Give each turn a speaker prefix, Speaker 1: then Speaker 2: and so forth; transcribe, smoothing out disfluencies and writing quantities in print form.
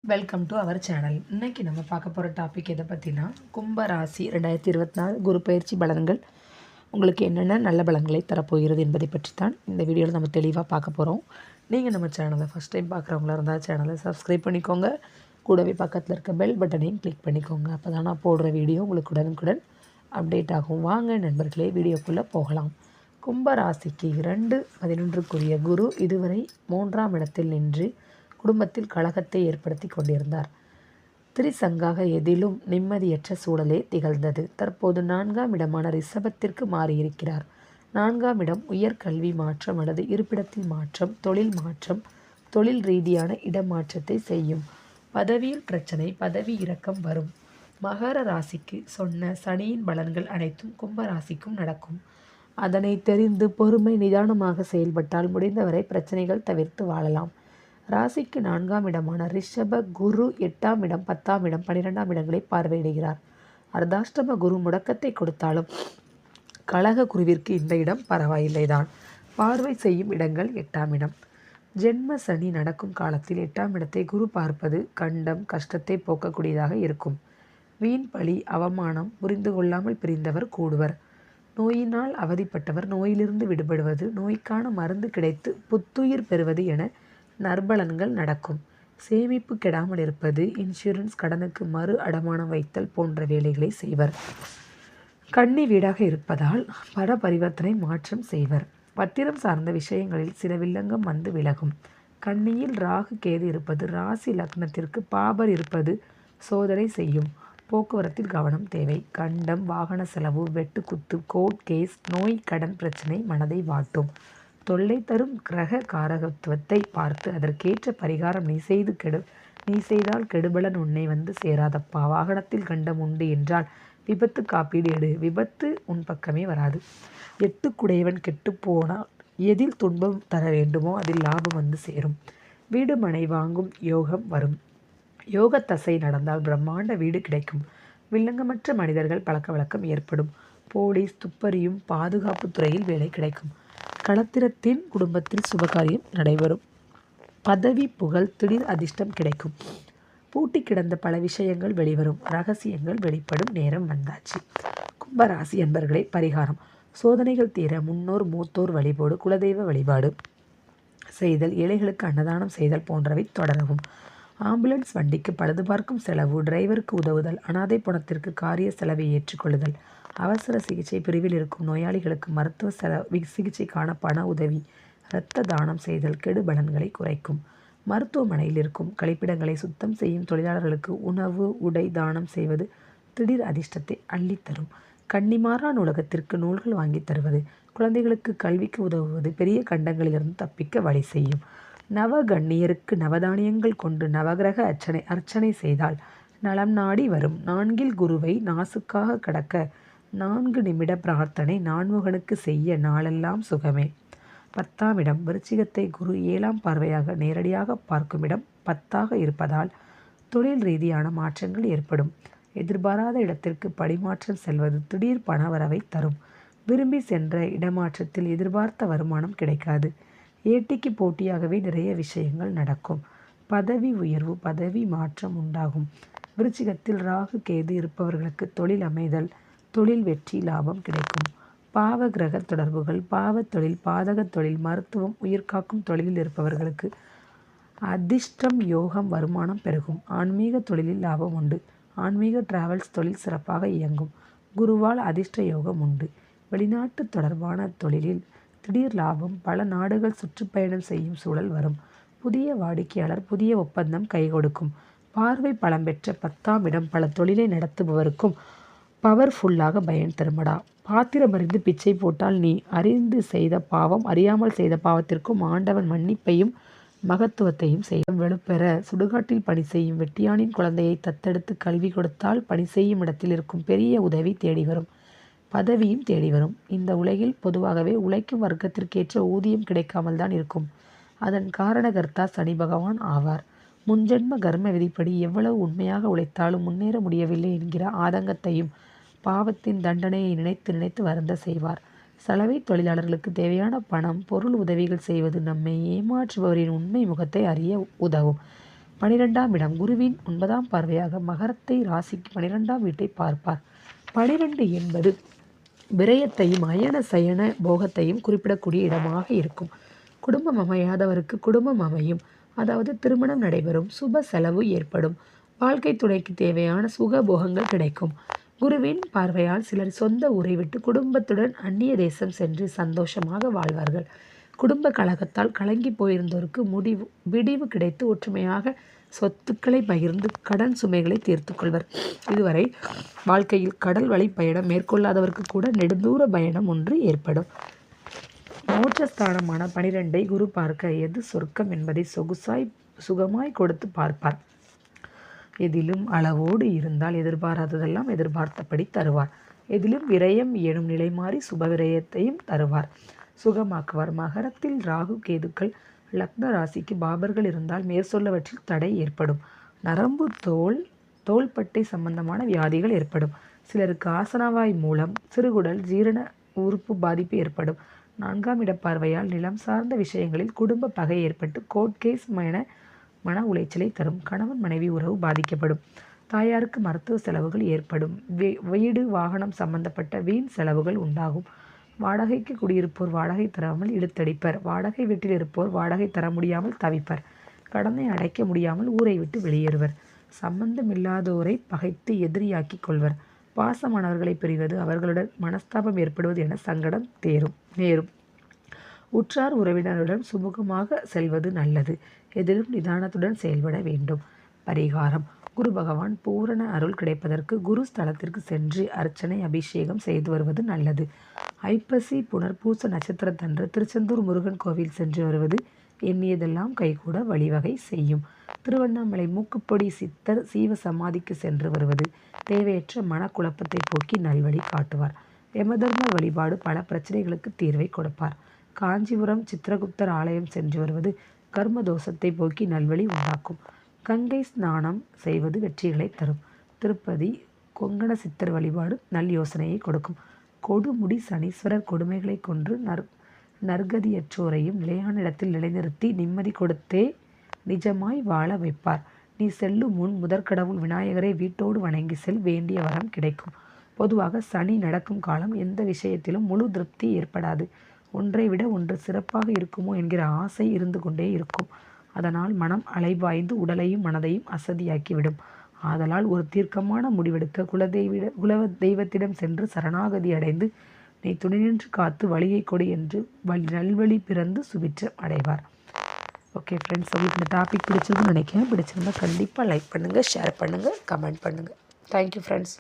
Speaker 1: Welcome to our channel. இன்னைக்கு நம்ம பார்க்க போகிற டாபிக் எதை பற்றினா, கும்ப ராசி 2024 குரு பயிற்சி பலன்கள் உங்களுக்கு என்னென்ன நல்ல பலன்களை தரப்போகிறது என்பதை பற்றி தான் இந்த வீடியோவில் நம்ம தெளிவாக பார்க்க போகிறோம். நீங்கள் நம்ம சேனலை ஃபஸ்ட் டைம் பார்க்குறவங்களா இருந்தால் சேனலை சப்ஸ்கிரைப் பண்ணிக்கோங்க. கூடவே பக்கத்தில் இருக்க பெல் பட்டனையும் கிளிக் பண்ணிக்கோங்க. அப்போ தான் நான் போடுற வீடியோ உங்களுக்கு உடனுக்குடன் அப்டேட் ஆகும். வாங்க நண்பர்களே, வீடியோக்குள்ளே போகலாம். கும்ப ராசிக்கு 2/11க்குரிய குரு இதுவரை 3ஆம் இடத்தில் நின்று குடும்பத்தில் கலகத்தை ஏற்படுத்தி கொண்டிருந்தார். திரிசங்காக எதிலும் நிம்மதியற்ற சூழலே திகழ்ந்தது. தற்போது 4ஆம் இடமான ரிஷபத்திற்கு மாறியிருக்கிறார். 4ஆம் இடம் உயர்கல்வி மாற்றம் அல்லது இருப்பிடத்தில் மாற்றம், தொழில் மாற்றம், தொழில் ரீதியான இடமாற்றத்தை செய்யும். பதவியில் பிரச்சனை, பதவி இறக்கம் வரும். மகர ராசிக்கு சொன்ன சனியின் பலன்கள் அனைத்தும் கும்ப ராசிக்கும் நடக்கும். அதனை தெரிந்து பொறுமை நிதானமாக செயல்பட்டால் முடிந்தவரை பிரச்சனைகள் தவிர்த்து வாழலாம். ராசிக்கு 4ஆம் இடமான ரிஷப குரு 8ஆம் இடம், 10ஆம் இடம், 12ஆம் இடங்களை பார்வையிடுகிறார். அர்த்தாஷ்டம குரு முடக்கத்தை கொடுத்தாலும் கலக குருவிற்கு இந்த இடம் பரவாயில்லைதான். பார்வை செய்யும் இடங்கள் 8ஆம் இடம். ஜென்ம சனி நடக்கும் காலத்தில் 8ஆம் இடத்தை குரு பார்ப்பது கண்டம், கஷ்டத்தை போக்கக்கூடியதாக இருக்கும். வீண் பழி, அவமானம், புரிந்து கொள்ளாமல் பிரிந்தவர் கூடுவர். நோயினால் அவதிப்பட்டவர் நோயிலிருந்து விடுபடுவது, நோய்க்கான மருந்து கிடைத்து புத்துயிர் பெறுவது என நற்பலன்கள் நடக்கும். சேமிப்பு கெடாமல் இருப்பது, இன்சூரன்ஸ், கடனுக்கு மறு அடமானம் வைத்தல் போன்ற வேலைகளை செய்வர். கன்னி வீடாக இருப்பதால் பண பரிவர்த்தனை மாற்றம் செய்வர். பத்திரம் சார்ந்த விஷயங்களில் சில வில்லங்கம் வந்து விலகும். கன்னியில் ராகு கேது இருப்பது, ராசி லக்னத்திற்கு பாபர் இருப்பது சோதனை செய்யும். போக்குவரத்தில் கவனம் தேவை. கண்டம், வாகன செலவு, வெட்டுக்குத்து, கோர்ட் கேஸ், நோய், கடன் பிரச்சனை மனதை வாட்டும். தொல்லை தரும் கிரக காரகத்துவத்தை பார்த்து அதற்கேற்ற பரிகாரம் நீ செய்தால் கெடுபலன் உன்னை வந்து சேராதப்பா. வாகனத்தில் கண்டம் உண்டு என்றால் விபத்து காப்பீடு எடு. விபத்து உன் பக்கமே வராது. 8குடையவன் கெட்டு போனால் எதில் துன்பம் தர வேண்டுமோ அதில் லாபம் வந்து சேரும். வீடு மனை வாங்கும் யோகம் வரும். யோக தசை நடந்தால் பிரம்மாண்ட வீடு கிடைக்கும். வில்லங்கமற்ற மனிதர்கள் பழக்க வழக்கம் ஏற்படும். போலீஸ், துப்பறியும், பாதுகாப்பு துறையில் வேலை கிடைக்கும். களத்திரத்தின் குடும்பத்தில் சுபகாரியம் நடைபெறும். பதவி, புகழ், திடீர் அதிர்ஷ்டம் கிடைக்கும். பூட்டி கிடந்த பல விஷயங்கள் வெளிவரும். ரகசியங்கள் வெளிப்படும் நேரம் வந்தாச்சு. கும்பராசி என்பர்களே, பரிகாரம்: சோதனைகள் தீர முன்னோர் மூத்தோர் வழிபாடு, குலதெய்வ வழிபாடு செய்தல், ஏழைகளுக்கு அன்னதானம் செய்தல் போன்றவை தொடரவும். ஆம்புலன்ஸ் வண்டிக்கு பழுது பார்க்கும் செலவு, டிரைவருக்கு உதவுதல், அனாதை பணத்திற்கு காரிய செலவை ஏற்றுக்கொள்ளுதல், அவசர சிகிச்சை பிரிவில் இருக்கும் நோயாளிகளுக்கு மருத்துவ சிகிச்சைக்கான பண உதவி, இரத்த தானம் செய்தல் கெடு பலன்களை குறைக்கும். மருத்துவமனையில் இருக்கும் கழிப்பிடங்களை சுத்தம் செய்யும் தொழிலாளர்களுக்கு உணவு, உடை தானம் செய்வது திடீர் அதிர்ஷ்டத்தை அள்ளித்தரும். கன்னிமாரா நூலகத்திற்கு நூல்கள் வாங்கி தருவது, குழந்தைகளுக்கு கல்விக்கு உதவுவது பெரிய கண்டங்களிலிருந்து தப்பிக்க வழி செய்யும். நவகன்னியருக்கு நவதானியங்கள் கொண்டு நவகிரக அர்ச்சனை செய்தால் நலம் நாடி வரும். 4இல் குருவை நாசுக்காக கடக்க 4 நிமிட பிரார்த்தனை நான்முகனுக்கு செய்ய நாளெல்லாம் சுகமே. 10ஆம் இடம் விருச்சிகத்தை குரு 7ஆம் பார்வையாக நேரடியாக பார்க்கும் இடம் 10ஆக இருப்பதால் தொழில் ரீதியான மாற்றங்கள் ஏற்படும். எதிர்பாராத இடத்திற்கு படிமாற்றம் செல்வது திடீர் பணவரவை தரும். விரும்பி சென்ற இடமாற்றத்தில் எதிர்பார்த்த வருமானம் கிடைக்காது. ஏட்டிக்கு போட்டியாகவே நிறைய விஷயங்கள் நடக்கும். பதவி உயர்வு, பதவி மாற்றம் உண்டாகும். விருச்சிகத்தில் ராகு கேது இருப்பவர்களுக்கு தொழில் அமைதல், தொழில் வெற்றி, லாபம் கிடைக்கும். பாவ கிரக தொடர்புகள், பாவ தொழில், பாதக தொழில், மருத்துவம், உயிர்காக்கும் தொழிலில் இருப்பவர்களுக்கு அதிர்ஷ்டம், யோகம், வருமானம் பெருகும். ஆன்மீக தொழிலில் லாபம் உண்டு. ஆன்மீக டிராவல்ஸ் தொழில் சிறப்பாக இயங்கும். குருவால் அதிர்ஷ்ட யோகம் உண்டு. வெளிநாட்டு தொடர்பான தொழிலில் திடீர் லாபம், பல நாடுகள் சுற்றுப்பயணம் செய்யும் சூழல் வரும். புதிய வாடிக்கையாளர், புதிய ஒப்பந்தம் கை கொடுக்கும். பார்வை பலம் பெற்ற 10ஆம் இடம் பல தொழிலை நடத்துபவருக்கும் பவர்ஃபுல்லாக பயன் தருமடா. பாத்திரம் அறிந்து பிச்சை போட்டால் நீ அறிந்து செய்த பாவம், அறியாமல் செய்த பாவத்திற்கும் ஆண்டவன் மன்னிப்பையும் மகத்துவத்தையும் செய்யும். வெளுப்பெற சுடுகாட்டில் பணி செய்யும் வெட்டியானின் குழந்தையை தத்தெடுத்து கல்வி கொடுத்தால் பணி செய்யும் இடத்தில் இருக்கும் பெரிய உதவி தேடி வரும். பதவியும் தேடி வரும். இந்த உலகில் பொதுவாகவே உழைக்கும் வர்க்கத்திற்கேற்ற ஊதியம் கிடைக்காமல் தான் இருக்கும். அதன் காரணகர்த்தா சனி பகவான் ஆவார். முன்ஜென்ம கர்ம விதிப்படி எவ்வளவு உண்மையாக உழைத்தாலும் முன்னேற முடியவில்லை என்கிற ஆதங்கத்தையும் பாவத்தின் தண்டனையை நினைத்து நினைத்து வருந்த செய்வார். சலவை தொழிலாளர்களுக்கு தேவையான பணம், பொருள் உதவிகள் செய்வது நம்மை ஏமாற்றுபவரின் உண்மை முகத்தை அறிய உதவும். 12ஆம் இடம் குருவின் 9ஆம் பார்வையாக மகரத்தை ராசிக்கு 12ஆம் வீட்டை பார்ப்பார். 12 என்பது விரயத்தையும் அயன சயன போகத்தையும் குறிப்பிடக்கூடிய இடமாக இருக்கும். குடும்பம் அமையாதவருக்கு குடும்பம் அமையும், அதாவது திருமணம் நடைபெறும், சுப செலவு ஏற்படும், வாழ்க்கை துணைக்கு தேவையான சுக போகங்கள் கிடைக்கும். குருவின் பார்வையால் சிலர் சொந்த ஊரை விட்டு குடும்பத்துடன் அந்நிய தேசம் சென்று சந்தோஷமாக வாழ்வார்கள். குடும்ப கழகத்தால் கலங்கி போயிருந்தோருக்கு விடிவு கிடைத்து ஒற்றுமையாக சொத்துக்களை பகிர்ந்து கடன் சுமைகளை தீர்த்து கொள்வர். இதுவரை வாழ்க்கையில் கடல் வழி பயணம் மேற்கொள்ளாதவருக்கு கூட நெடுந்தூர பயணம் ஒன்று ஏற்படும். மோட்சஸ்தானமான 12ஐ குரு பார்க்க எது சொர்க்கம் என்பதை சுகமாய் கொடுத்து பார்ப்பார். எதிலும் அளவோடு இருந்தால் எதிர்பாராததெல்லாம் எதிர்பார்த்தபடி தருவார். எதிலும் விரயம் எனும் நிலை மாறி சுப விரயத்தையும் தருவார், சுகமாக்குவார். மகரத்தில் ராகு கேதுக்கள் லக்ன ராசிக்கு பாபர்கள் இருந்தால் மேற்சொல்லவற்றில் தடை ஏற்படும். நரம்பு தோள்பட்டை சம்பந்தமான வியாதிகள் ஏற்படும். சிலருக்கு ஆசனவாய் மூலம் சிறுகுடல் ஜீரண உறுப்பு பாதிப்பு ஏற்படும். 4ஆம் இட பார்வையால் நிலம் சார்ந்த விஷயங்களில் குடும்ப பகை ஏற்பட்டு கோர்ட் கேஸ் மன உளைச்சலை தரும். கணவன் மனைவி உறவு பாதிக்கப்படும். தாயாருக்கு மருத்துவ செலவுகள் ஏற்படும். வீடு வாகனம் சம்பந்தப்பட்ட வீண் செலவுகள் உண்டாகும். வாடகைக்கு குடியிருப்போர் வாடகை தராமல் இழுத்தடிப்பர். வாடகை வீட்டில் இருப்போர் வாடகை தர முடியாமல் தவிப்பர். கடனை அடைக்க முடியாமல் ஊரை விட்டு வெளியேறுவர். சம்பந்தமில்லாதோரை பகைத்து எதிரியாக்கிக் கொள்வர். பாசமானவர்களை பிரிவது, அவர்களுடன் மனஸ்தாபம் ஏற்படுவது என சங்கடம் நேரும். உற்றார் உறவினருடன் சுமூகமாக செல்வது நல்லது. எதிலும் நிதானத்துடன் செயல்பட வேண்டும். பரிகாரம்: குரு பகவான் பூரண அருள் கிடைப்பதற்கு குரு ஸ்தலத்திற்கு சென்று அர்ச்சனை அபிஷேகம் செய்து வருவது நல்லது. ஐப்பசி புனர்பூச நட்சத்திரத்தன்று திருச்செந்தூர் முருகன் கோவில் சென்று வருவது எண்ணியதெல்லாம் கைகூட வழிவகை செய்யும். திருவண்ணாமலை மூக்குப்பொடி சித்தர் சீவ சமாதிக்கு சென்று வருவது தேவையற்ற மனக்குழப்பத்தை போக்கி நல்வழி காட்டுவார். யமதர்ம வழிபாடு பல பிரச்சனைகளுக்கு தீர்வை கொடுப்பார். காஞ்சிபுரம் சித்திரகுப்தர் ஆலயம் சென்று வருவது கர்ம தோஷத்தை போக்கி நல்வழி உண்டாக்கும். கங்கை ஸ்நானம் செய்வது வெற்றிகளை தரும். திருப்பதி கொங்கண சித்தர் வழிபாடு நல் யோசனையை கொடுக்கும். கொடுமுடி சனீஸ்வரர் கொடுமைகளை கொன்று நற்கதியற்றோரையும் நிலையான இடத்தில் நிலைநிறுத்தி நிம்மதி கொடுத்தே நிஜமாய் வாழ வைப்பார். நீ செல்லும் முன் முதற்கடவுள் விநாயகரை வீட்டோடு வணங்கி செல், வேண்டிய வரம் கிடைக்கும். பொதுவாக சனி நடக்கும் காலம் எந்த விஷயத்திலும் முழு திருப்தி ஏற்படாது. ஒன்றை விட ஒன்று சிறப்பாக இருக்குமோ என்கிற ஆசை இருந்து கொண்டே இருக்கும். அதனால் மனம் அலைபாய்ந்து உடலையும் மனதையும் அசதியாக்கிவிடும். ஆதலால் ஒரு தீர்க்கமான முடிவெடுக்க குல தெய்வத்திடம் சென்று சரணாகதி அடைந்து நீ துணை நின்று காத்து வழியை கொடு என்று நல்வழி பிறந்து சுபிட்சம் அடைவார். ஓகே ஃப்ரெண்ட்ஸ், உங்களுக்கு இந்த டாபிக் பிடிச்சிருக்குன்னு நினைக்கிறேன். பிடிச்சிருந்தா கண்டிப்பாக லைக் பண்ணுங்கள், ஷேர் பண்ணுங்கள், கமெண்ட் பண்ணுங்கள். Thank you friends.